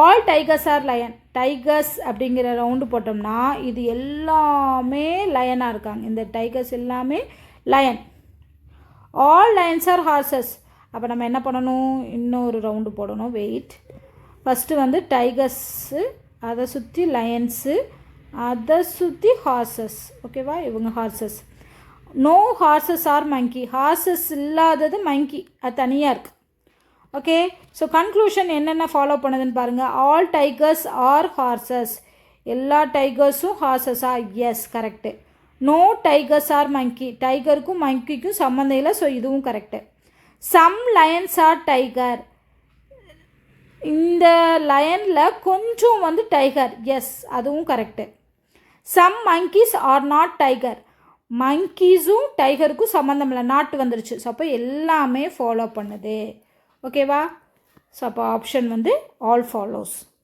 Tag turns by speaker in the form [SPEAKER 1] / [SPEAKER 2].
[SPEAKER 1] All tigers are lion. Tigers அப்படிங்கிற round போட்டோம்னா இது எல்லாமே லயனாக இருக்காங்க. இந்த டைகர்ஸ் எல்லாமே lion. All lions are horses. அப்போ நம்ம என்ன பண்ணணும், இன்னொரு ரவுண்டு போடணும். வெயிட். ஃபஸ்ட்டு வந்து டைகர்ஸு, அதை சுற்றி லயன்ஸு, அதை சுற்றி ஹார்சஸ். ஓகேவா, இவங்க horses. No horses are monkey. Horses இல்லாதது மங்கி, அது தனியாக இருக்குது. ஓகே, ஸோ கன்க்ளூஷன் என்னென்ன ஃபாலோ பண்ணுதுன்னு பாருங்கள். All tigers are horses. எல்லா டைகர்ஸும் ஹார்சஸா? Yes, correct. No tigers are monkey. டைகருக்கும் மங்கிக்கும் சம்மந்தம் இல்லை, ஸோ இதுவும் correct. Some lions are tiger. இந்த லயனில் கொஞ்சம் வந்து டைகர். எஸ், அதுவும் correct. Some monkeys are not tiger. மங்கீஸும் டைகருக்கும் சம்மந்தம் இல்லை, நாட்டு வந்துருச்சு. ஸோ அப்போ எல்லாமே ஃபாலோ பண்ணுது. ஓகேவா? ஸோ அப்போ ஆப்ஷன் வந்து ஆல் ஃபாலோஸ்.